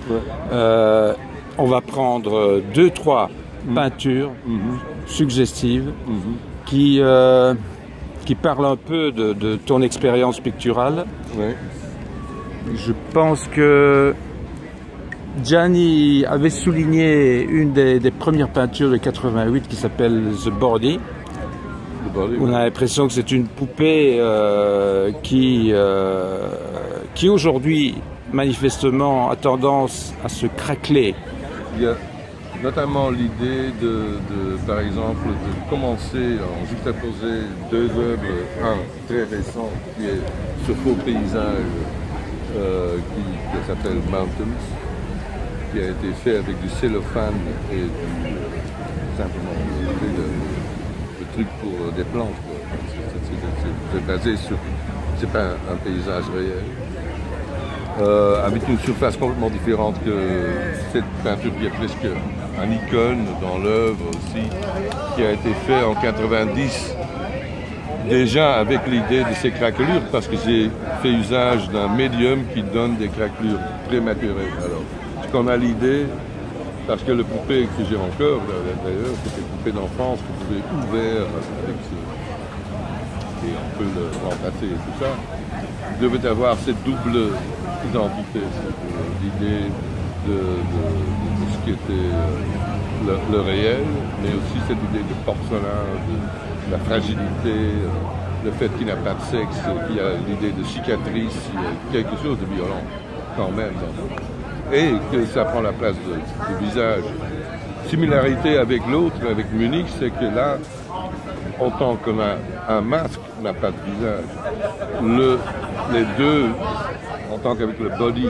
Ouais. On va prendre 2-3 peintures suggestives qui parlent un peu de ton expérience picturale. Ouais. Je pense que Gianni avait souligné une des premières peintures de 88 qui s'appelle The Body. On a l'impression que c'est une poupée qui aujourd'hui, manifestement, a tendance à se craqueler. Il y a notamment l'idée par exemple, de commencer en juxtaposer 2 œuvres, un très récent qui est ce faux paysage qui s'appelle Mountains, qui a été fait avec du cellophane et simplement le truc pour des plantes. C'est basé sur, c'est pas un paysage réel. Avec une surface complètement différente que cette peinture qui est presque une icône dans l'œuvre aussi, qui a été faite en 90, déjà avec l'idée de ces craquelures, parce que j'ai fait usage d'un médium qui donne des craquelures prématurées. Alors, qu'on a l'idée, parce que le poupée que j'ai encore, d'ailleurs, c'est une poupée d'enfance que vous pouvez ouvrir avec et on peut le remplacer et tout ça, devait avoir cette double identité, l'idée de ce qui était le réel, mais aussi cette idée de porcelain, de la fragilité, le fait qu'il n'a pas de sexe, qu'il y a l'idée de cicatrice, il y a quelque chose de violent quand même. Et que ça prend la place du visage. Similarité avec l'autre, avec Munich, c'est que là, en tant qu'un masque n'a pas de visage. Les deux, en tant qu'avec le body,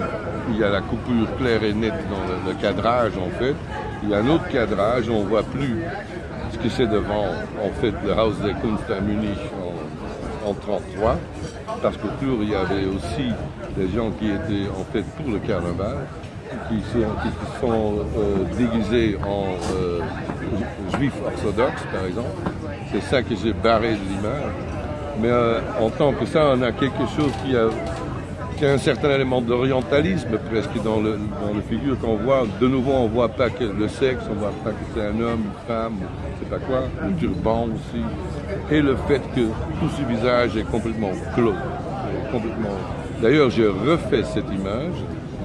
il y a la coupure claire et nette dans le cadrage en fait. Il y a un autre cadrage, on ne voit plus ce que c'est devant en fait le Haus der Kunst à Munich en 1933, parce qu'autour il y avait aussi des gens qui étaient en fait pour le carnaval, qui sont déguisés en juifs orthodoxes par exemple. C'est ça que j'ai barré de l'image. Mais en tant que ça, on a quelque chose qui a un certain élément d'orientalisme presque dans le figure qu'on voit. De nouveau, on ne voit pas que le sexe, on ne voit pas que c'est un homme, une femme, je ne sais pas quoi, un turban aussi. Et le fait que tout ce visage est complètement clos. D'ailleurs, j'ai refait cette image,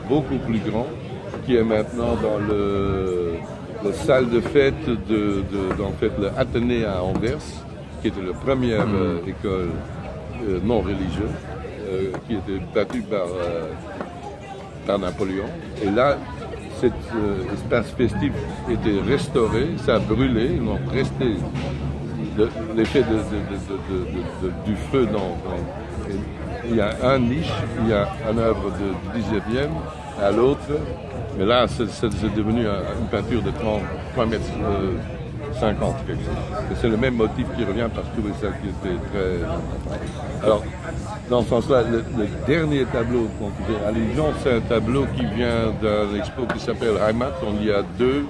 beaucoup plus grande, qui est maintenant dans la salle de fête en fait, le Athénée à Anvers, qui était la première école non religieuse, qui était battue par Napoléon. Et là, cet espace festif était restauré, ça a brûlé, ils ont resté l'effet du feu il y a un niche, il y a une œuvre du 19e à l'autre, mais là c'est devenu une peinture de 3 mètres 50 quelque chose. C'est le même motif qui revient parce que ça qui était très... Alors, dans ce sens-là, le dernier tableau qu'on fait allusion, c'est un tableau qui vient d'un expo qui s'appelle Heimat. Il y a 2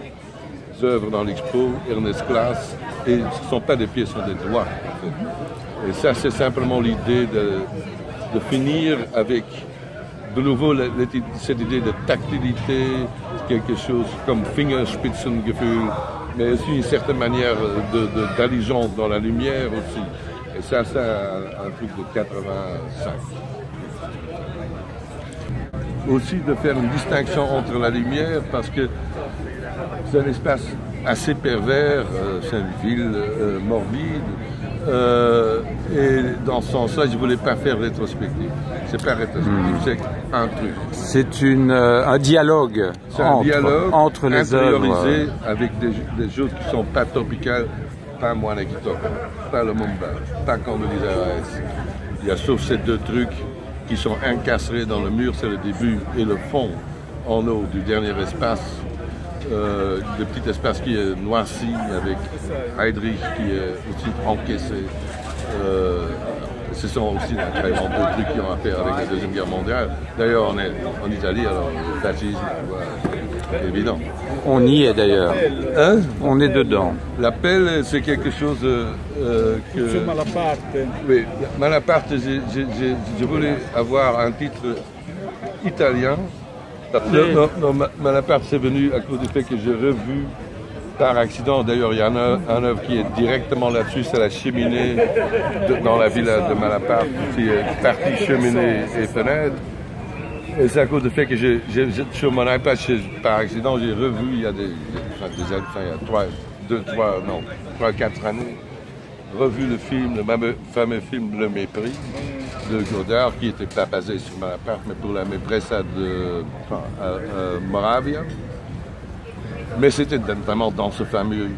œuvres dans l'expo, Ernest Claes, et ce ne sont pas des pieds, ce sont des doigts. En fait. Et ça, c'est simplement l'idée de finir avec de nouveau cette idée de tactilité, quelque chose comme Fingerspitzengefühl, mais aussi une certaine manière d'allégeance dans la lumière aussi. Et ça, c'est un truc de 85. Aussi de faire une distinction entre la lumière, parce que c'est un espace assez pervers, c'est une ville morbide, et dans ce sens-là, je ne voulais pas faire rétrospective. C'est pas rétrospective, c'est un truc. C'est un dialogue, entre les œuvres. Avec des choses qui ne sont pas tropicales, pas Moine Kitoko, pas le Mumba, pas Condoleezza Rice. Il y a sauf ces 2 trucs qui sont incastrés dans le mur, c'est le début et le fond en haut du dernier espace. Le petit espace qui est noirci avec Heydrich qui est aussi encaissé. Ce sont aussi naturellement 2 trucs qui ont à faire avec la Deuxième Guerre mondiale. D'ailleurs, on est en Italie, alors le fascisme, c'est évident. On y est d'ailleurs. Hein? On est dedans. La pelle, c'est quelque chose que... C'est Malaparte. Oui, Malaparte, je voulais avoir un titre italien Non, Malaparte, c'est venu à cause du fait que j'ai revu par accident. D'ailleurs, il y en a un œuvre qui est directement là-dessus, c'est la cheminée dans la villa de Malaparte, qui est partie cheminée et fenêtre. Et c'est à cause du fait que sur mon iPad, par accident, j'ai revu il y a trois, 4 années, revu le film, le fameux film Le Mépris de Godard, qui n'était pas basé sur Malaparte, mais pour la Mepressa de Moravia. Mais c'était vraiment dans ce fameux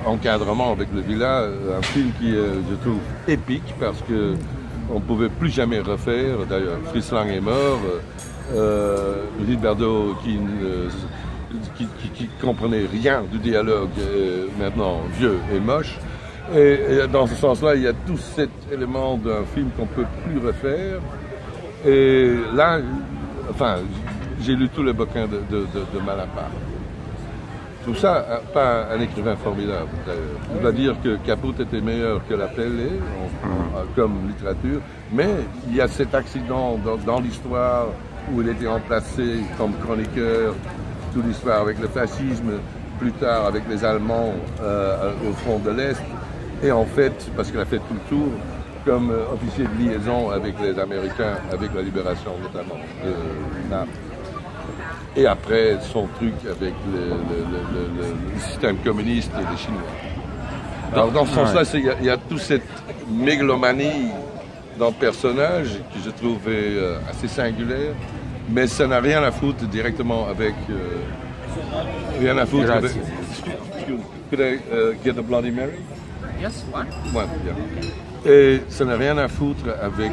encadrement avec le villa, un film qui est, je trouve, épique, parce qu'on ne pouvait plus jamais refaire. D'ailleurs, Fritz Lang est mort, Brigitte Bardot qui comprenait rien du dialogue, maintenant vieux et moche. Et dans ce sens-là, il y a tout cet élément d'un film qu'on ne peut plus refaire. Et là, enfin, j'ai lu tous les bouquins de Malaparte. Tout ça, pas un écrivain formidable. On va dire que Caput était meilleur que La Pelle, comme littérature, mais il y a cet accident dans l'histoire où il était remplacé comme chroniqueur, toute l'histoire avec le fascisme, plus tard avec les Allemands au front de l'Est, et en fait, parce qu'il a fait tout le tour, comme officier de liaison avec les Américains, avec la libération notamment de Naples. Et après, son truc avec le système communiste et les Chinois. Alors, dans ce sens-là, il y a toute cette mégalomanie dans le personnage que je trouvais assez singulière, mais ça n'a rien à foutre directement avec... rien à foutre avec... Could I get a Bloody Mary? Yes, one. Ouais, bien. Et ça n'a rien à foutre avec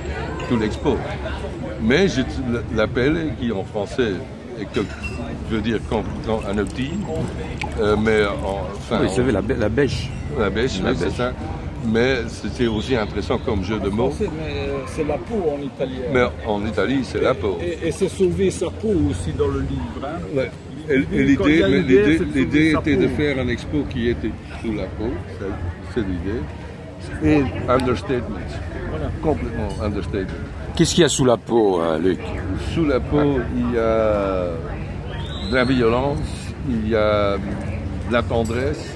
tout l'expo. Mais je l'appelle, qui en français... Et que, je veux dire, un outil, mais enfin... Oui, c'est la bêche. La bêche, oui, c'est ça. Mais c'était aussi intéressant comme jeu de mots. Mais c'est la peau en italien. Mais en Italie, c'est la peau. Et c'est sauver sa peau aussi dans le livre. Hein. Ouais. Et l'idée était de faire un expo qui était sous la peau, c'est l'idée. Et understatement, voilà. Complètement understatement. Qu'est-ce qu'il y a sous la peau, Luc? Sous la peau, il y a de la violence, il y a de la tendresse.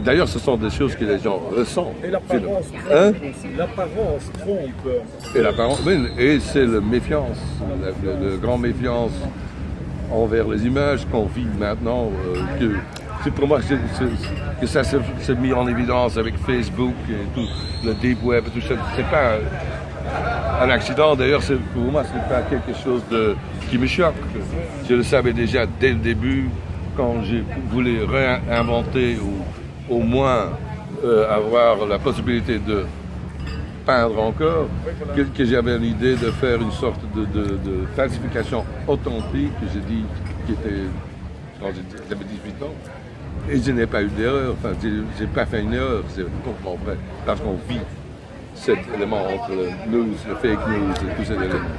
D'ailleurs, ce sont des choses que les gens ressentent. Et l'apparence trompe aussi. L'apparence trompe. Et l'apparence, oui, et c'est la méfiance, la grande méfiance envers les images qu'on vit maintenant. C'est pour moi que ça s'est mis en évidence avec Facebook et tout, le deep web et tout ça. C'est pas un accident, d'ailleurs, pour moi, ce n'est pas quelque chose qui me choque. Je le savais déjà dès le début, quand je voulais réinventer ou au moins avoir la possibilité de peindre encore, que j'avais l'idée de faire une sorte de falsification authentique, que j'ai dit, qui était quand j'avais 18 ans. Et je n'ai pas eu d'erreur, enfin, j'ai pas fait une erreur, c'est complètement vrai, parce qu'on vit cet élément entre le news, le fake news et tous ces éléments.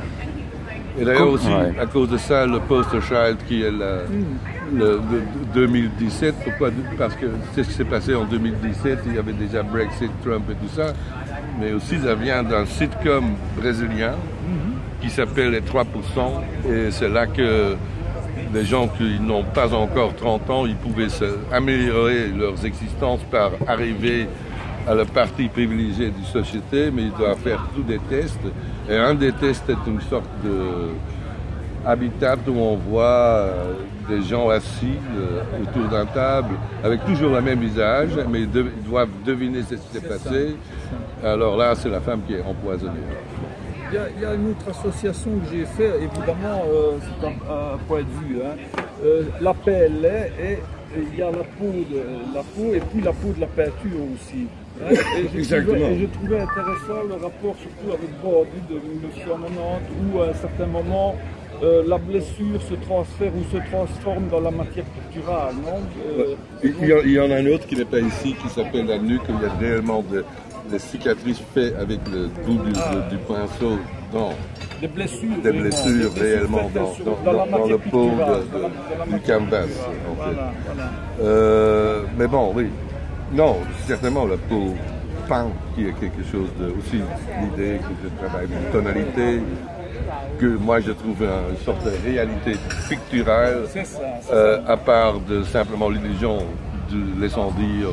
Et d'ailleurs aussi, à cause de ça, le poster child qui est le 2017, pourquoi? Parce que c'est ce qui s'est passé en 2017, il y avait déjà Brexit, Trump et tout ça, mais aussi ça vient d'un sitcom brésilien qui s'appelle Les 3%, et c'est là que les gens qui n'ont pas encore 30 ans, ils pouvaient améliorer leurs existences par arriver à la partie privilégiée de la société, mais ils doivent faire tous des tests. Et un des tests est une sorte de habitat où on voit des gens assis autour d'une table, avec toujours le même visage, mais ils doivent deviner ce qui s'est passé. Alors là, c'est la femme qui est empoisonnée. Il y a une autre association que j'ai fait, évidemment, c'est un point de vue. Hein. La pelle et il y a la peau et puis la peau de la peinture aussi. Hein. Et je trouvais intéressant le rapport surtout avec Bordy de 1990 où à un certain moment la blessure se transfère ou se transforme dans la matière picturale. Il y en a un autre qui n'est pas ici, qui s'appelle la nuque, où il y a réellement des cicatrices faites avec le bout du pinceau dans des blessures réellement dans le pot du canvas. En fait. Voilà. Mais bon, oui. Non, certainement la peau peinte qui est quelque chose de aussi l'idée que je travaille une tonalité que moi je trouve une sorte de réalité picturale, à part de simplement l'illusion de, laissons dire,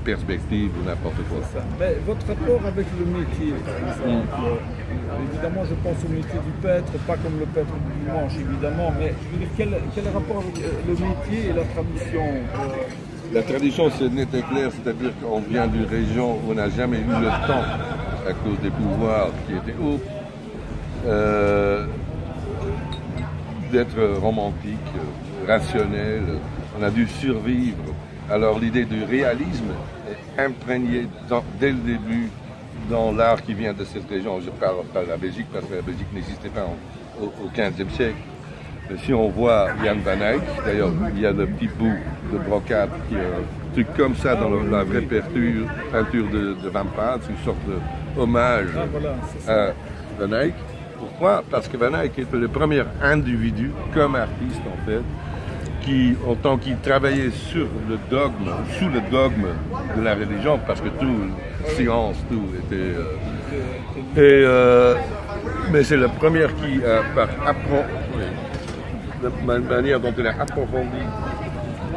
perspective ou n'importe quoi. Mais votre rapport avec le métier, par exemple, évidemment je pense au métier du peintre, pas comme le peintre du dimanche évidemment, mais je veux dire, quel rapport avec le métier et la tradition La tradition c'est net et clair, c'est-à-dire qu'on vient d'une région où on n'a jamais eu le temps, à cause des pouvoirs qui étaient hauts, d'être romantique, rationnel, on a dû survivre. Alors l'idée du réalisme est imprégnée dès le début dans l'art qui vient de cette région. Je parle pas de la Belgique parce que la Belgique n'existait pas au XVe siècle. Mais si on voit Jan van Eyck, d'ailleurs il y a le petit bout de brocade qui est un truc comme ça dans la vraie peinture de Van Paat, une sorte de hommage à Van Eyck. Pourquoi? Parce que Van Eyck était le premier individu, comme artiste en fait, qui, en tant qu'il travaillait sur le dogme, sous le dogme de la religion, parce que tout, science, tout était... mais c'est le premier qui, par la manière dont il a approfondi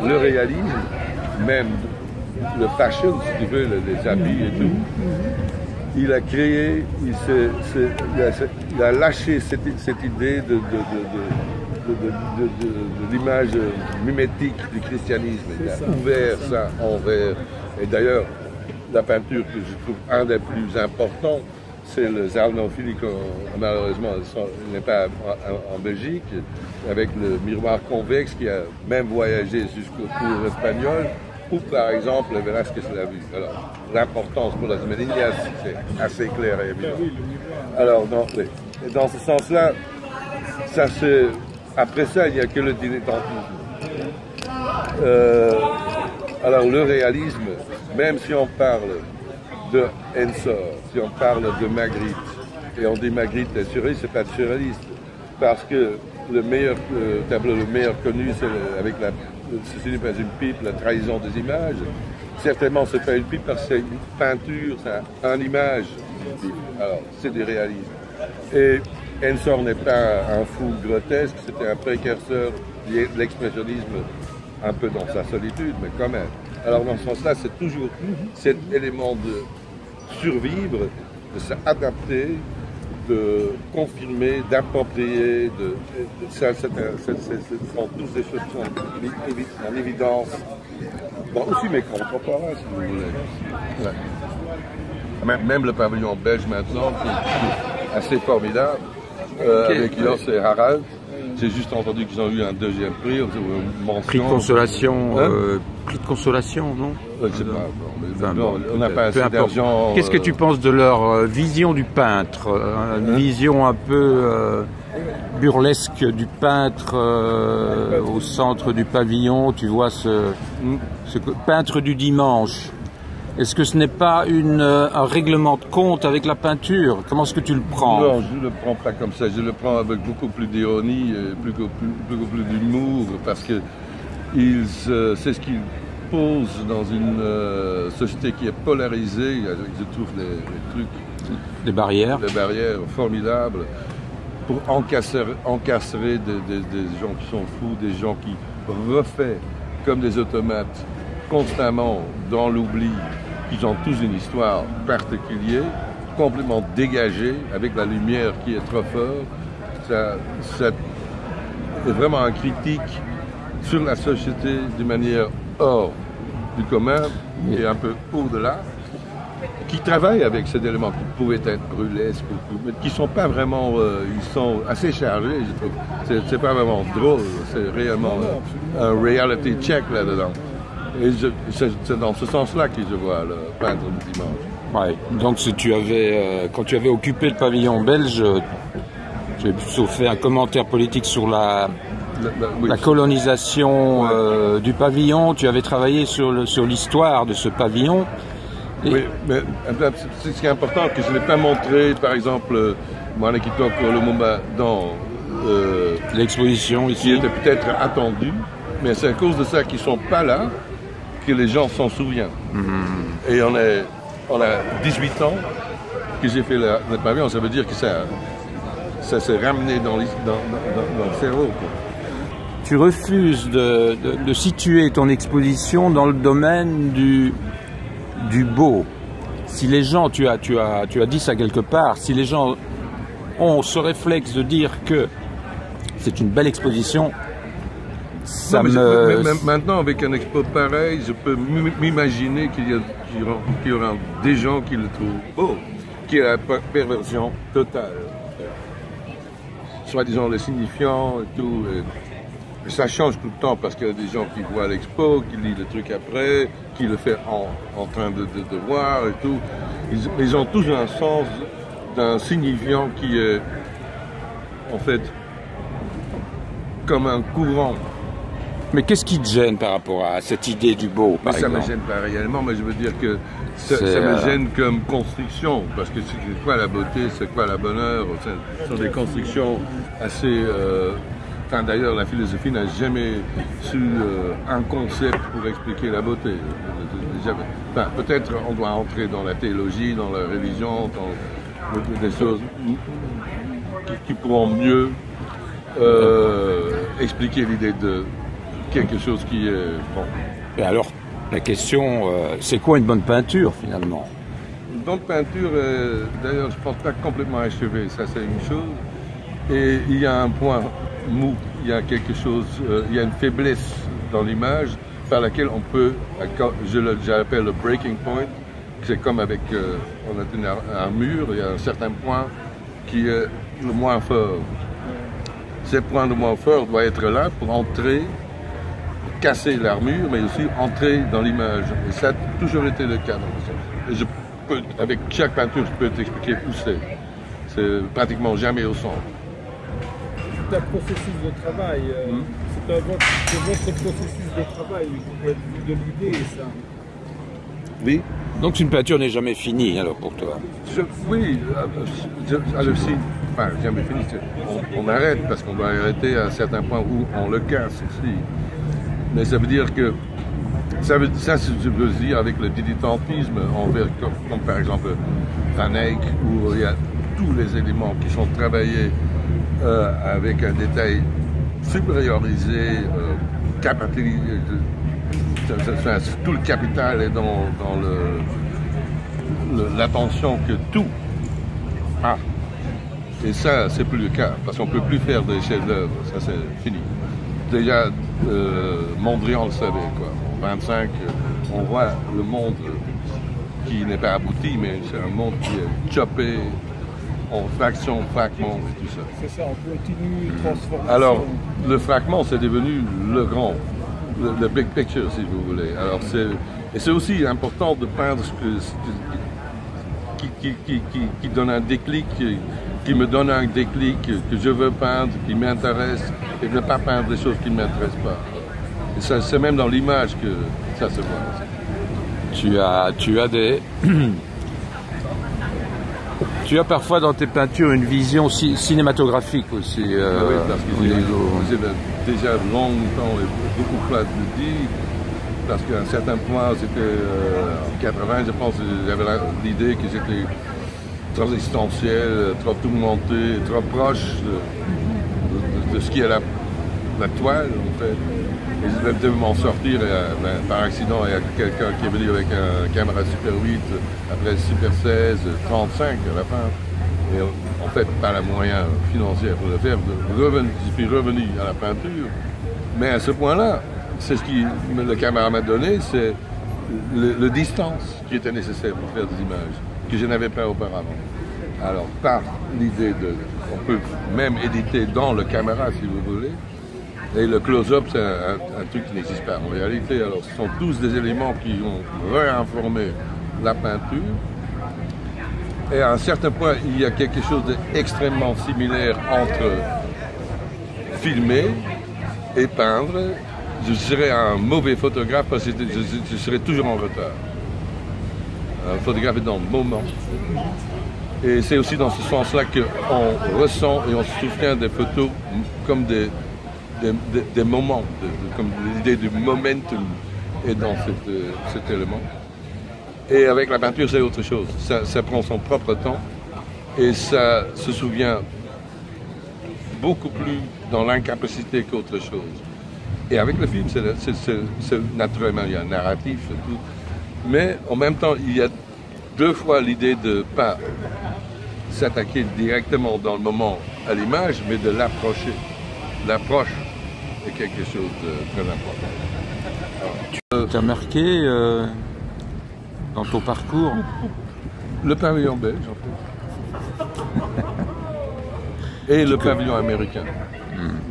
le réalisme, même le fashion, si tu veux, les habits et tout, il a créé, il a lâché cette idée de l'image mimétique du christianisme. Il a ouvert ça envers. Et d'ailleurs, la peinture que je trouve un des plus importants, c'est le Zalnofili, malheureusement, il n'est pas en Belgique, avec le miroir convexe qui a même voyagé jusqu'au cours espagnol, ou par exemple le Velázquez l'a vu. Alors, l'importance pour la Zménie, c'est assez clair et évident. Alors, dans ce sens-là, ça c'est. Après ça, il n'y a que le dilettantisme. Alors le réalisme, même si on parle de Ensor, si on parle de Magritte, et on dit Magritte est surréaliste, c'est pas surréaliste, parce que le meilleur tableau, le meilleur connu, c'est avec ceci n'est pas une pipe, la trahison des images. Certainement, c'est pas une pipe parce que c'est une peinture, c'est une image. Alors, c'est du réalisme. Et Ensor n'est pas un fou grotesque, c'était un précurseur de l'expressionnisme un peu dans sa solitude, mais quand même. Alors dans ce sens-là, c'est toujours cet élément de survivre, de s'adapter, de confirmer, d'approprier, ce sont tous des choses qui sont en évidence. Bon, aussi mes contemporains, si vous voulez. Ouais. Même le pavillon belge maintenant, qui est assez formidable. Avec Jos et Harald. J'ai juste entendu qu'ils ont eu un deuxième prix, une mention. Prix de consolation, prix de consolation, non? Je sais pas, on n'a pas assez d'argent. Qu'est-ce que tu penses de leur vision du peintre? Une vision un peu burlesque du peintre au centre du pavillon, tu vois ce peintre du dimanche. Est-ce que ce n'est pas un règlement de compte avec la peinture? Comment est-ce que tu le prends? Non, je ne le prends pas comme ça. Je le prends avec beaucoup plus d'ironie, beaucoup plus d'humour, parce que c'est ce qu'il pose dans une société qui est polarisée. Je trouve les trucs... Des barrières. Des barrières formidables pour encastrer des gens qui sont fous, des gens qui refait comme des automates constamment dans l'oubli, ils ont tous une histoire particulière, complètement dégagée, avec la lumière qui est trop forte. Ça est vraiment une critique sur la société d'une manière hors du commun et un peu au-delà, qui travaille avec ces éléments qui pouvaient être brûlesques, mais qui ne sont pas vraiment, ils sont assez chargés, je trouve. C'est pas vraiment drôle, c'est réellement un reality check là-dedans. Et c'est dans ce sens-là que je vois le peintre du dimanche. Ouais. Donc quand tu avais occupé le pavillon belge, tu avais plutôt fait un commentaire politique sur la colonisation du pavillon. Tu avais travaillé sur l'histoire de ce pavillon. Oui, mais ce qui est important, que je n'ai pas montré, par exemple, Moana Kitoko Lumumba dans l'exposition ici, qui était peut-être attendu, mais c'est à cause de ça qu'ils ne sont pas là que les gens s'en souviennent. Et on a 18 ans que j'ai fait le pavillon, ça veut dire que ça ça s'est ramené dans le cerveau, quoi. Tu refuses de situer ton exposition dans le domaine du beau. Si les gens, tu as dit ça quelque part, si les gens ont ce réflexe de dire que c'est une belle exposition, ça Maintenant, avec un expo pareil, je peux m'imaginer qu'il y aura des gens qui le trouvent beau, qui est la perversion totale. Soit disant les signifiants et tout. Et ça change tout le temps parce qu'il y a des gens qui voient l'expo, qui lisent le truc après, qui le font en train de voir et tout. Ils ont tous un sens d'un signifiant qui est en fait comme un courant. Mais qu'est-ce qui te gêne par rapport à cette idée du beau, par exemple? Ça me gêne pas réellement, mais je veux dire que ça me gêne comme construction, parce que c'est quoi la beauté, c'est quoi la bonheur, ce sont des constructions assez... Enfin, d'ailleurs, la philosophie n'a jamais su un concept pour expliquer la beauté. Enfin, peut-être on doit entrer dans la théologie, dans la religion, dans des choses qui pourront mieux expliquer l'idée de quelque chose qui est bon. Et alors, la question, c'est quoi une bonne peinture finalement? Une bonne peinture, d'ailleurs, je ne pense pas complètement achevée, ça c'est une chose. Et il y a un point mou, il y a quelque chose, il y a une faiblesse dans l'image par laquelle on peut, j'appelle le breaking point, c'est comme avec, on a un mur, il y a un certain point qui est le moins fort. Ce point le moins fort doit être là pour entrer, casser l'armure, mais aussi entrer dans l'image. Et ça a toujours été le cas. Et avec chaque peinture, je peux t'expliquer où c'est. C'est pratiquement jamais au centre. C'est un processus de travail. C'est votre processus de travail, du point de vue de l'idée, ça. Oui. Donc une peinture n'est jamais finie, alors, pour toi? Oui, enfin, jamais fini. On arrête, parce qu'on doit arrêter à un certain point où on le casse aussi. Mais ça veut dire que, ça je veux dire avec le dilettantisme envers, comme par exemple Van Eyck, où il y a tous les éléments qui sont travaillés avec un détail supériorisé, capitalisé, tout le capital est dans l'attention que tout a. Et ça, c'est plus le cas, parce qu'on ne peut plus faire des chefs-d'œuvre, ça c'est fini. Déjà, Mondrian le savait, quoi. En 25, on voit le monde qui n'est pas abouti, mais c'est un monde qui est choppé en fractions, fragments et tout ça. C'est ça, on continue transformation. Alors, le fragment, c'est devenu le grand, le big picture, si vous voulez. Alors, c'est aussi important de peindre qui donne un déclic, qui me donne un déclic, que je veux peindre, qui m'intéresse, et ne pas peindre des choses qui ne m'intéressent pas. Et ça, c'est même dans l'image que ça se voit. Tu as des... Tu as parfois dans tes peintures une vision cinématographique aussi. Oui, parce que j'ai déjà longtemps et beaucoup de dit, parce qu'à un certain point, c'était en 80, je pense, j'avais l'idée que c'était trop existentiel, trop tourmenté, trop proche de ce qui est la toile, en fait. Et je devais m'en sortir, et, par accident, il y a quelqu'un qui est venu avec un caméra Super 8, après Super 16, 35 à la fin. Et en fait, pas les moyens financiers pour le faire, je suis revenu à la peinture. Mais à ce point-là, c'est ce que le caméra m'a donné, c'est le distance qui était nécessaire pour faire des images, que je n'avais pas auparavant. Alors, par l'idée on peut même éditer dans le caméra, si vous voulez. Et le close-up, c'est un truc qui n'existe pas en réalité. Alors, ce sont tous des éléments qui ont réinformé la peinture. Et à un certain point, il y a quelque chose d'extrêmement similaire entre filmer et peindre. Je serais un mauvais photographe parce que je serais toujours en retard. Un photographe est dans le moment. Et c'est aussi dans ce sens-là qu'on ressent et on se souvient des photos comme des moments, comme l'idée du momentum est dans cet élément. Et avec la peinture, c'est autre chose. Ça prend son propre temps et ça se souvient beaucoup plus dans l'incapacité qu'autre chose. Et avec le film, naturellement, il y a un narratif et tout. Mais en même temps, il y a deux fois l'idée de ne pas s'attaquer directement dans le moment à l'image, mais de l'approcher. L'approche est quelque chose de très important. Tu as marqué dans ton parcours le pavillon belge, en fait. Et le pavillon américain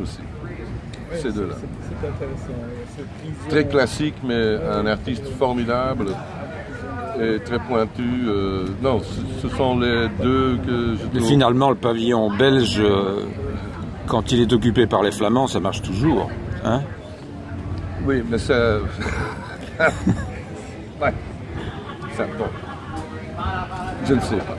aussi. Ces deux-là. C'est intéressant. Cette vision... Très classique, mais un artiste formidable et très pointu. Non, ce sont les deux que je Mais trouve... finalement, le pavillon belge, quand il est occupé par les Flamands, ça marche toujours. Hein? Oui, mais ça... ouais. Ça bon. Je ne sais pas.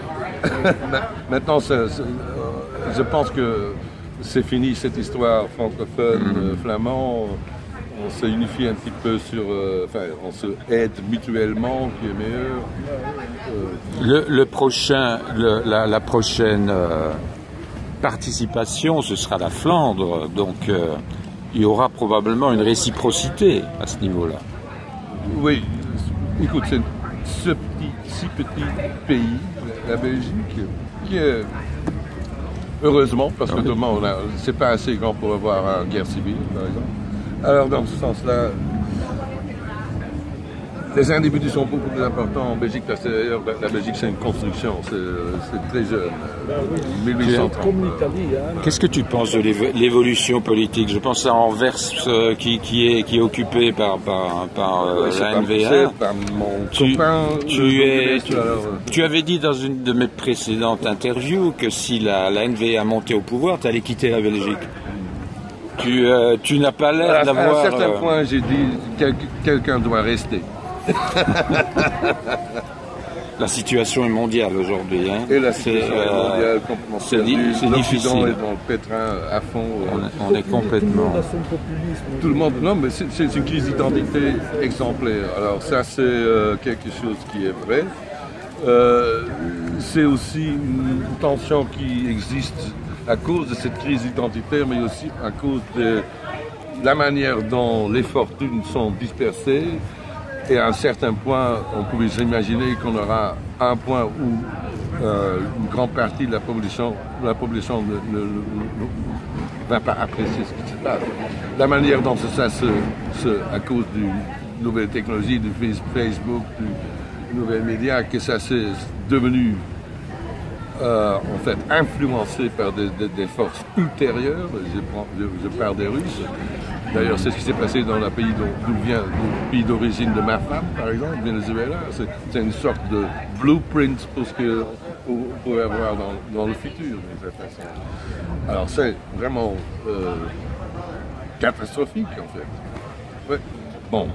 Maintenant, je pense que c'est fini cette histoire francophone, flamand. On se unifie un petit peu sur... enfin, on se aide mutuellement, qui est meilleur. La prochaine participation, ce sera la Flandre. Donc, il y aura probablement une réciprocité à ce niveau-là. Oui. Écoute, c'est ce si petit pays, la Belgique, qui est... Heureusement, parce que normalement, c'est pas assez grand pour avoir une guerre civile, par exemple. Alors, dans ce sens-là, les individus sont beaucoup plus importants en Belgique, parce que la Belgique, c'est une construction, c'est très jeune, 1830. Comme l'Italie. Hein. Qu'est-ce que tu penses de l'évolution politique? Je pense à Anvers qui est occupé par la NVA. Par mon copain, tu avais dit dans une de mes précédentes interviews que si la NVA montait au pouvoir, tu allais quitter la Belgique. Tu n'as pas l'air d'avoir... À un certain point, j'ai dit quelqu'un doit rester. La situation est mondiale aujourd'hui. Hein. Et la situation est mondiale complètement perdue. C'est difficile. L'Occident est dans le pétrin à fond. On est complètement... Tout le monde a son populisme. Tout le monde... Non, mais c'est une crise d'identité exemplaire. Alors ça, c'est quelque chose qui est vrai. C'est aussi une tension qui existe à cause de cette crise identitaire, mais aussi à cause de la manière dont les fortunes sont dispersées. Et à un certain point, on pouvait s'imaginer qu'on aura un point où une grande partie de la population ne va pas apprécier ce qui se passe. La manière dont ça à cause des nouvelles technologies, du Facebook, des nouvelles médias, que ça s'est devenu en fait influencé par des forces ultérieures. Je parle des Russes. D'ailleurs, c'est ce qui s'est passé dans le pays le pays d'origine de ma femme, par exemple, Venezuela. C'est une sorte de blueprint pour ce qu'on pourrait avoir dans le futur, de cette façon. Alors, c'est vraiment catastrophique, en fait. Ouais. Bon.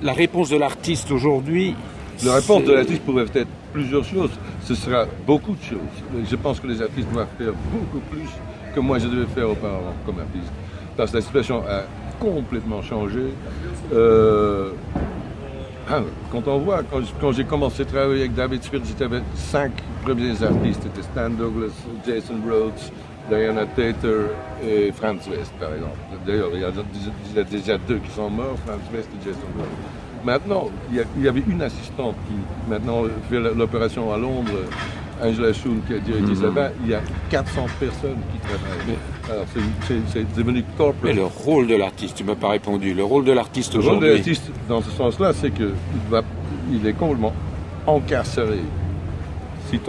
La réponse de l'artiste aujourd'hui... La réponse de l'artiste pourrait être plusieurs choses. Ce sera beaucoup de choses. Je pense que les artistes doivent faire beaucoup plus que moi je devais faire auparavant comme artiste. Parce que la situation a complètement changé. Quand on voit, quand j'ai commencé à travailler avec David Spitz, j'avais 5 premiers artistes. C'était Stan Douglas, Jason Rhodes, Diana Tater et Franz West, par exemple. D'ailleurs, il y a déjà 2 qui sont morts, Franz West et Jason Rhodes. Maintenant, il y avait une assistante qui maintenant fait l'opération à Londres, Angela Schul, qui a dirigé là-bas. Il y a 400 personnes qui travaillent. Alors, c'est devenu corporate. Mais le rôle de l'artiste, tu ne m'as pas répondu. Le rôle de l'artiste aujourd'hui. Le rôle de l'artiste, dans ce sens-là, c'est qu'il est complètement encarcéré. Si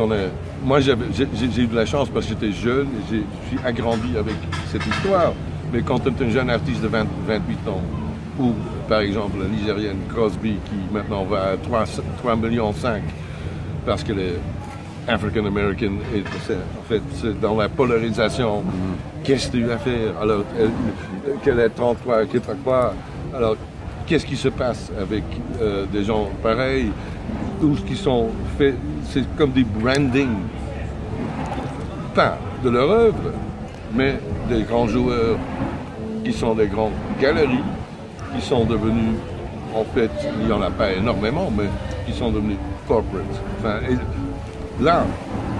moi, j'ai eu de la chance parce que j'étais jeune et je suis agrandi avec cette histoire. Mais quand tu es un jeune artiste de 28 ans, ou par exemple la Nigérienne Crosby qui maintenant va à 3,5 millions parce qu'elle est African American et en fait c'est dans la polarisation. Qu'est-ce que tu vas faire alors qu'elle est 33, qu'elle est quoi? Alors qu'est-ce qui se passe avec des gens pareils? Tout ce qui sont faits, c'est comme des branding, pas de leur œuvre, mais des grands joueurs qui sont des grandes galeries, qui sont devenus, en fait, il n'y en a pas énormément, mais qui sont devenus corporate. Enfin, et là,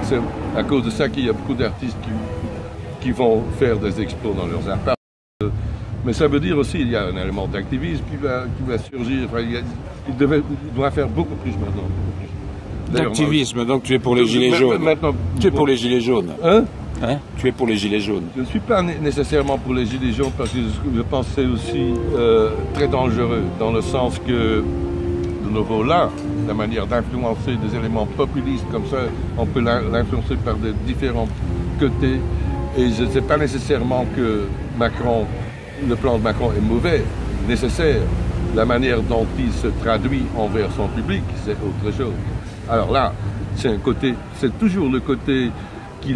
c'est à cause de ça qu'il y a beaucoup d'artistes qui vont faire des expos dans leurs appartements. Mais ça veut dire aussi qu'il y a un élément d'activisme qui va surgir. Enfin, il doit faire beaucoup plus maintenant. D'activisme, donc tu es pour les gilets jaunes. Maintenant, tu es pour les gilets jaunes. Hein? Tu es pour les gilets jaunes. Je ne suis pas nécessairement pour les gilets jaunes parce que je pense que c'est aussi très dangereux, dans le sens que, de nouveau là, la manière d'influencer des éléments populistes comme ça, on peut l'influencer par de différents côtés. Et je ne sais pas nécessairement que le plan de Macron est mauvais, nécessaire. La manière dont il se traduit envers son public, c'est autre chose. Alors là, c'est toujours le côté qui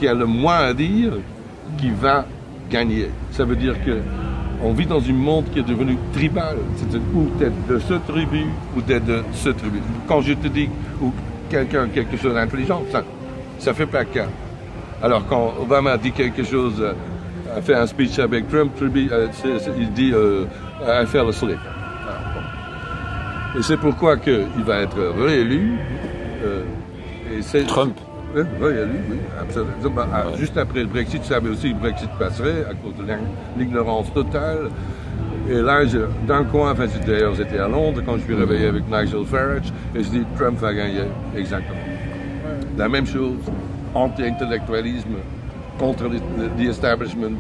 a le moins à dire qui va gagner. Ça veut dire que on vit dans un monde qui est devenu tribal. C'est ou t'es de ce tribu ou t'es de ce tribu. Quand je te dis ou quelqu'un quelque chose d'intelligent, ça fait pas cas. Alors quand Obama dit quelque chose, a fait un speech avec Trump, il dit I fell asleep. Et c'est pourquoi il va être réélu. Trump. Réélu, oui, absolument. Juste après le Brexit, je savais aussi que le Brexit passerait à cause de l'ignorance totale. Et là, d'un coin, d'ailleurs j'étais à Londres quand je suis réveillé avec Nigel Farage, et je dis Trump va gagner, exactement. La même chose, anti-intellectualisme, contre l'establishment,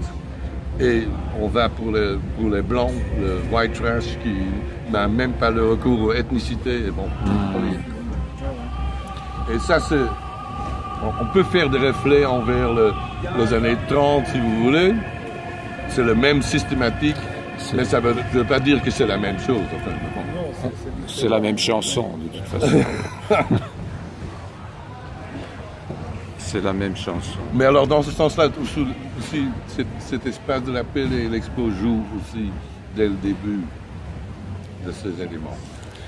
et on va pour les blancs, le white trash qui n'a même pas le recours aux ethnicités. Et bon. Et ça, on peut faire des reflets envers les années 30 si vous voulez. C'est le même systématique, mais ça ne veut pas dire que c'est la même chose. Enfin, c'est la même chanson de toute façon. C'est la même chanson. Mais alors dans ce sens-là, aussi, cet espace de la paix et l'expo joue aussi dès le début de ces éléments.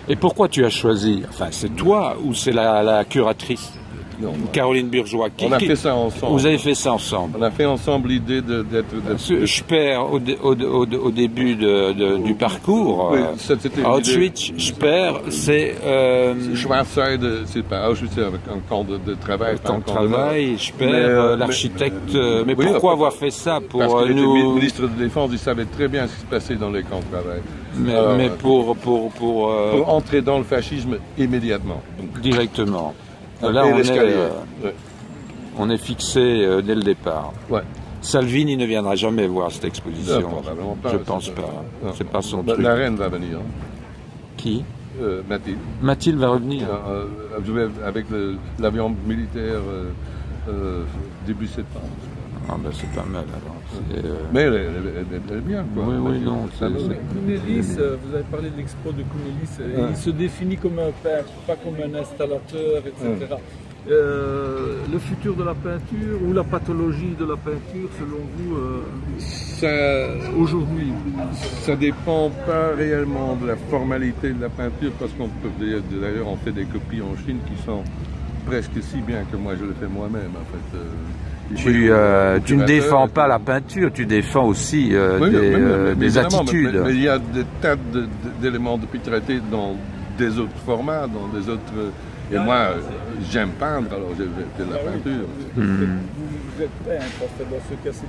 Et pourquoi tu as choisi, enfin c'est toi ou c'est la curatrice Caroline Burgeois on a fait ça ensemble. Vous avez fait ça ensemble. On a fait ensemble l'idée d'être... Speer, au début du parcours, oui, Auschwitz, Speer, c'est... Schwarzheide, c'est pas Auschwitz, c'est avec un camp de travail. Camp de travail, Speer, l'architecte... Mais oui, pourquoi avoir fait ça pour parce qu'il nous... était ministre de la Défense, il savait très bien ce qui se passait dans les camps de travail. Mais pour entrer dans le fascisme immédiatement. Donc. Directement. Là, on est fixé dès le départ. Ouais. Salvini ne viendra jamais voir cette exposition. Non, pas, je pense pas. C'est pas son truc. La reine va venir. Qui Mathilde. Mathilde va revenir. Avec l'avion militaire début septembre. Ah ben c'est pas mal alors. Mais elle est bien quoi. Oui, non. Kounellis, vous avez parlé de l'expo de Kounellis, il se définit comme un peintre, pas comme un installateur, etc. Le futur de la peinture ou la pathologie de la peinture, selon vous, aujourd'hui? Ça dépend pas réellement de la formalité de la peinture, parce qu'on peut d'ailleurs on fait des copies en Chine qui sont presque si bien que moi je le fais moi-même en fait. Tu ne défends pas la peinture, tu défends aussi des attitudes. Mais il y a des tas d'éléments de picturalité dans des autres formats, dans des autres... Et moi, j'aime peindre, alors j'ai fait de la peinture. Vous êtes peintre, dans ce cas-ci.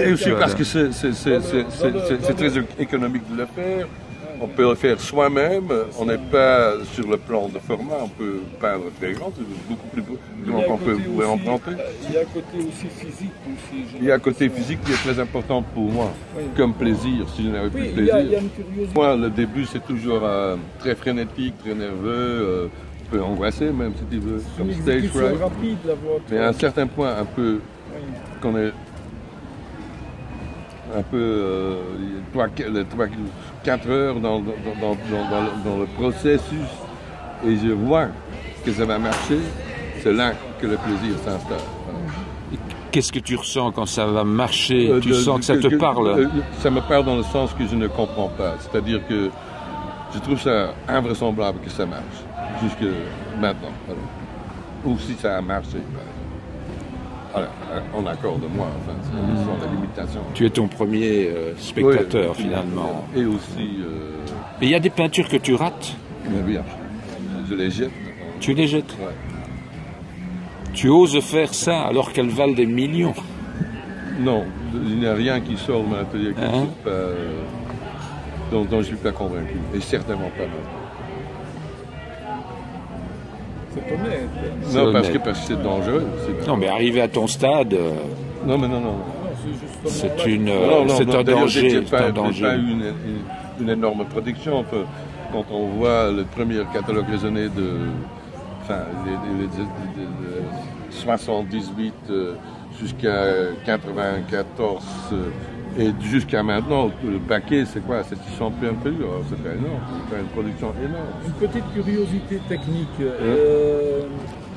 Et aussi parce que c'est très économique de le faire. On peut le faire soi-même, on n'est pas sur le plan de format, on peut peindre très grand, c'est beaucoup plus grand qu'on peut emprunter. Il y a un côté aussi physique. Il y a un côté physique qui est très important pour moi, comme plaisir, si je n'avais plus de plaisir. Il y a une curiosité. Moi, le début, c'est toujours très frénétique, très nerveux, un peu angoissé même, si tu veux, comme stage fright. Rapide, mais à un certain point, un peu, qu'on est... un peu 4 heures dans le processus et je vois que ça va marcher, c'est là que le plaisir s'installe. Qu'est-ce que tu ressens quand ça va marcher? Tu sens que ça te parle? Ça me parle dans le sens que je ne comprends pas, c'est-à-dire que je trouve ça invraisemblable que ça marche, jusque maintenant. Voilà. Ou si ça a marché. En accord de moi, enfin, ce sont les limitations. Tu es ton premier spectateur, finalement. Et aussi... Mais il y a des peintures que tu rates? Mais bien, je les jette. Tu les jettes? Ouais. Tu oses faire ça alors qu'elles valent des millions? Non, il n'y a rien qui sort de mon atelier dont je ne suis pas convaincu. Et certainement pas maintenant. C'est honnête. Non, parce que c'est dangereux. Non, mais arrivé à ton stade, Non, mais non. c'est un danger. C'est pas une énorme production. Quand on voit le premier catalogue raisonné de 78 jusqu'à 94 et jusqu'à maintenant, le paquet, c'est quoi? C'est 600 peu un peu. C'est pas énorme. C'est une production énorme. Une petite curiosité technique.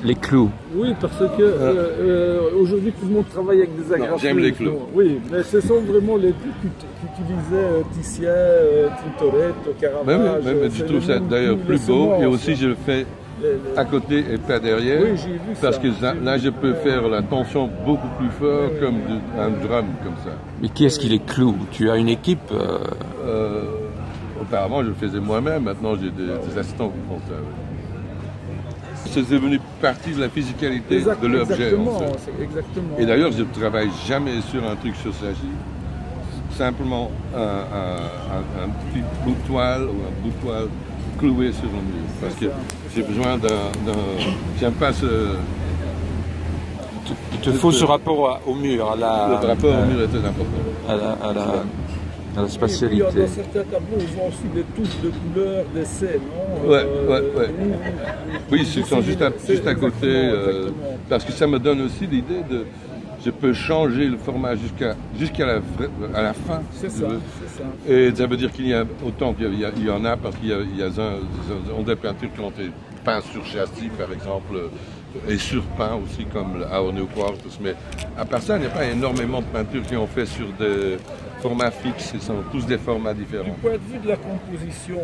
Les clous. Oui, parce que aujourd'hui tout le monde travaille avec des agrafeuses. J'aime les clous. Oui, mais ce sont vraiment les clous qu'utilisaient Titien, Tintoretto, Caravage. Mais je trouve ça d'ailleurs plus beau. Et aussi, je le fais à côté et pas derrière. Oui, j'ai vu parce ça. que là, je peux faire la tension beaucoup plus fort comme un drum comme ça. Mais qui est-ce qui les cloue? Tu as une équipe Auparavant, je le faisais moi-même. Maintenant, j'ai des assistants qui font ça. Oui. C'est devenu partie de la physicalité de l'objet. Exactement. Et d'ailleurs, je ne travaille jamais sur un truc sur sa gîte. Simplement un petit bout de toile ou un bout de toile cloué sur le mur. Parce que j'ai besoin j'aime pas ce... Il te faut ce rapport au mur, le rapport au mur est très important. À la spatialité. Et puis, dans certains tableaux, ils ont aussi des touches de couleurs, des scènes, non? Ouais. Oui, ils sont juste à côté. Parce que ça me donne aussi l'idée de... Je peux changer le format jusqu'à la fin. C'est ça. Et ça veut dire qu'il y a autant qu'il y en a, parce qu'il y a des peintures qui ont été peintes sur châssis, par exemple, et sur peint aussi, comme le Aorneo Quartus. Mais à part ça, il n'y a pas énormément de peintures qui ont fait sur des formats fixes. Ce sont tous des formats différents. Du point de vue de la composition,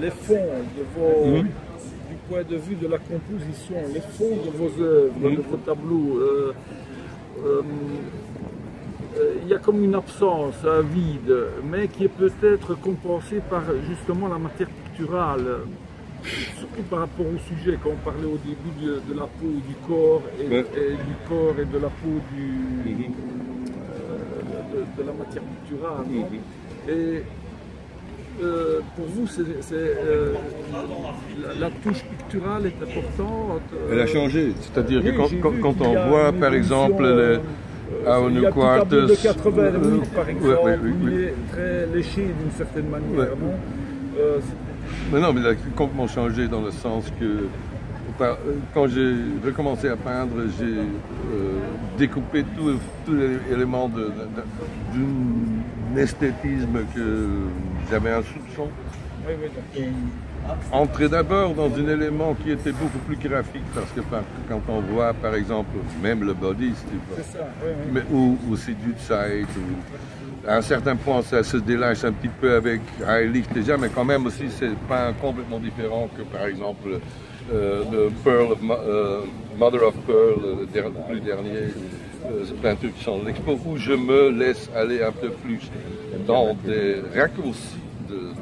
les fonds de vos... Du point de vue de la composition, les fonds de vos œuvres, de vos tableaux, il y a comme une absence, un vide, mais qui est peut-être compensé par justement la matière picturale, surtout par rapport au sujet, quand on parlait au début de la peau du corps et du corps et de la peau de la matière picturale. Et pour vous, la touche picturale est importante. Elle a changé, c'est-à-dire que quand on voit par exemple le Aorneo Quartus de 88 par exemple, où il est très léché d'une certaine manière. Mais non, mais il a complètement changé dans le sens que quand j'ai recommencé à peindre, j'ai découpé tous les éléments d'un esthétisme que j'avais un soupçon. Entrer d'abord dans un élément qui était beaucoup plus graphique, parce que quand on voit par exemple même le body, ou aussi du side, à un certain point ça se délâche un petit peu avec Heilig déjà, mais quand même aussi c'est pas complètement différent que par exemple le Pearl Mother of Pearl, le plus dernier peinture qui sont dans l'expo, où je me laisse aller un peu plus dans des raccourcis de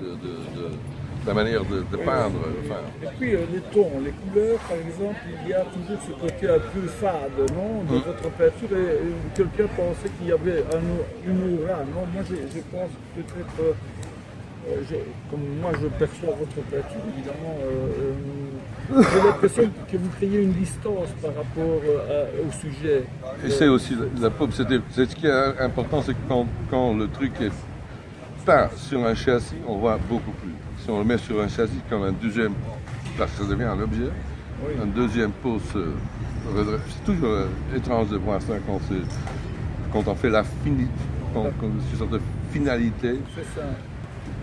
la manière de peindre. Et puis les tons, les couleurs, par exemple, il y a toujours ce côté un peu fade, non, de votre peinture. Et quelqu'un pensait qu'il y avait une aura, non? Moi, je pense peut-être, comme moi je perçois votre peinture, évidemment, j'ai l'impression que vous créez une distance par rapport au sujet. Et c'est aussi la pop. Ce qui est important, c'est que quand le truc est peint sur un châssis, on voit beaucoup plus. Si on le met sur un châssis comme un deuxième, parce que ça devient un objet, un deuxième pot se redresse. C'est toujours étrange de voir ça quand on fait une sorte de finalité. C'est ça.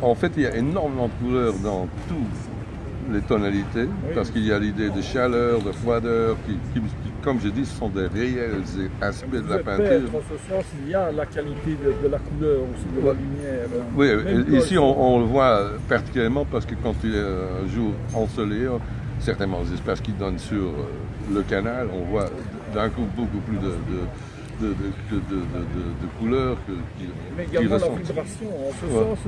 En fait, il y a énormément de couleurs dans toutes les tonalités, parce qu'il y a l'idée de chaleur, de froideur, qui, comme je dis, ce sont des réels aspects de la peinture. En ce sens, il y a la qualité de la couleur aussi, de la lumière. Oui, ici on le voit particulièrement parce que quand il y a un jour ensoleillé, certainement des espaces qui donnent sur le canal, on voit d'un coup beaucoup plus de couleurs Mais qui également la ressentent. vibration. En ce Ouais. sens,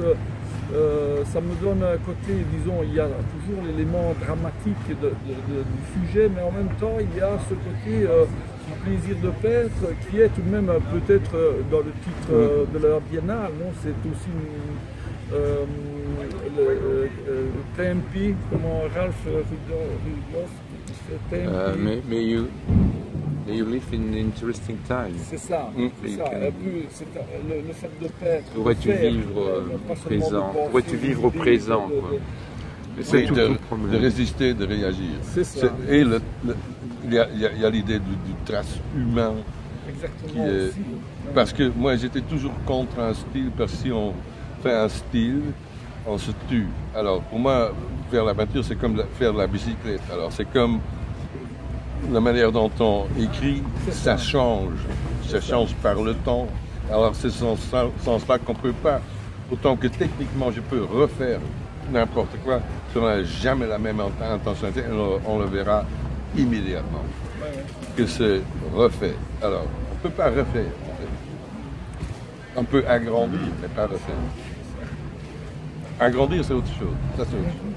ça me donne un côté, disons, il y a toujours l'élément dramatique du sujet, mais en même temps, il y a ce côté du plaisir de peindre qui est tout de même peut-être dans le titre de la biennale, non? C'est aussi le tempi, comment Ralph Rudolph Mais you live in interesting times. c'est ça, c'est ça. Un peu, c'est le fait de peindre. Pourrais-tu de faire, vivre pas au seulement de présent? penser, Pourrais-tu vivre au d'idée, présent, quoi? Et c'est Oui, tout le problème. de résister, de réagir. C'est ça. Et il y a l'idée du trace humain. Exactement Qui est- aussi. Parce que moi, j'étais toujours contre un style, parce que si on fait un style, on se tue. Alors, pour moi, faire la peinture, c'est comme faire de la bicyclette. Alors, c'est comme la manière dont on écrit, ça change. Ça change par le temps. Alors, c'est dans ce sens-là qu'on ne peut pas, autant que techniquement, je peux refaire n'importe quoi, ça n'a jamais la même intentionnalité, on le verra immédiatement. Que c'est refait. Alors, on ne peut pas refaire. En fait. On peut agrandir, mais pas refaire. Agrandir, c'est autre chose. Ça, c'est autre chose.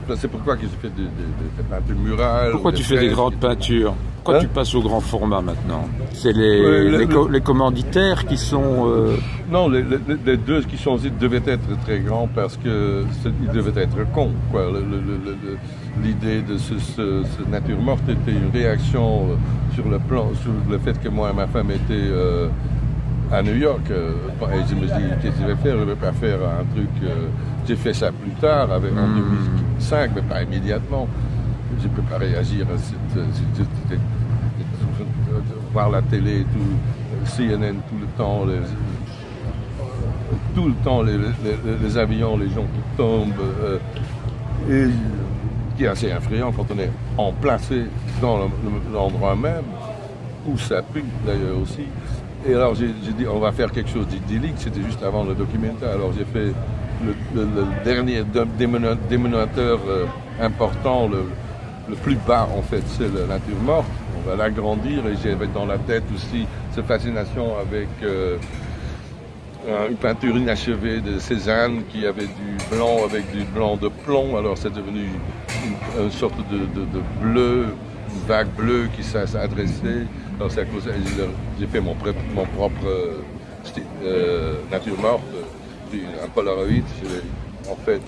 Ça, c'est pourquoi que j'ai fait des peintures murales. Pourquoi tu fais des fresques. grandes peintures? Pourquoi Hein? tu passes au grand format maintenant? C'est les commanditaires qui sont... Non, les deux qui sont ici devaient être très grands parce que ils devaient être cons. Quoi. L'idée de ce nature morte était une réaction sur le fait que moi et ma femme étaient à New York. Et je me dis, qu'est-ce que je vais faire? Je ne vais pas faire un truc. J'ai fait ça plus tard, en 2005, mais pas immédiatement. Je ne peux pas réagir à voir la télé, CNN tout le temps, les avions, les gens qui tombent, et qui est assez effrayant quand on est emplacé dans l'endroit même, où ça pue d'ailleurs aussi. Et alors j'ai dit, on va faire quelque chose d'idyllique, c'était juste avant le documentaire, alors j'ai fait le dernier dénominateur important, le plus bas en fait, c'est la nature morte. On va l'agrandir et j'avais dans la tête aussi cette fascination avec une peinture inachevée de Cézanne qui avait du blanc avec du blanc de plomb. Alors c'est devenu une sorte de bleu, une vague bleue qui s'adressait. Alors c'est à cause j'ai fait mon propre nature morte, un Polaroid. En fait,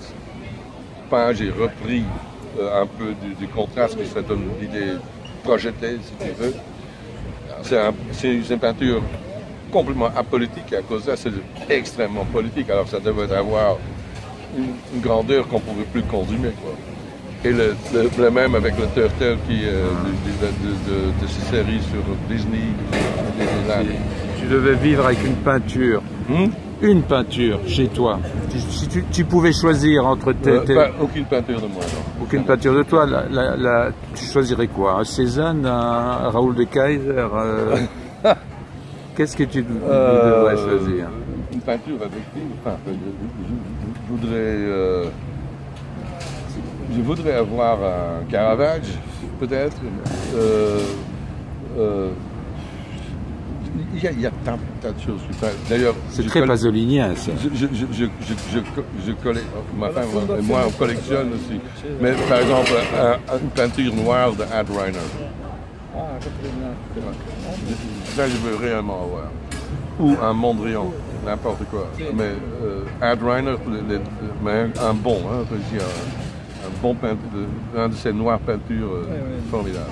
peint, j'ai repris un peu du contraste qui serait une idée projetée, si tu veux. C'est une peinture complètement apolitique, et à cause de ça, c'est extrêmement politique. Alors ça devait avoir une grandeur qu'on ne pouvait plus consumer, quoi. Et le même avec le Turtle qui de ces séries sur Disney. Tu devais vivre avec une peinture. Une peinture chez toi. Si tu pouvais choisir entre aucune peinture de moi, non. Aucune peinture de toi. Tu choisirais quoi? Un Cézanne, un Raoul de Kayser Qu'est-ce que tu devrais choisir? Une peinture avec lui. Enfin, je voudrais avoir un Caravage, peut-être. Il y a tant de choses. D'ailleurs, c'est très pasolinien, ça. Je collectionne, ma femme et moi, on collectionne aussi. Mais par exemple, une peinture noire de Ad Reiner. Ça, je veux réellement avoir. Ou un Mondrian, n'importe quoi. Mais Ad Reiner, un bon, hein, un bon peinture, un de ces noires peintures formidables.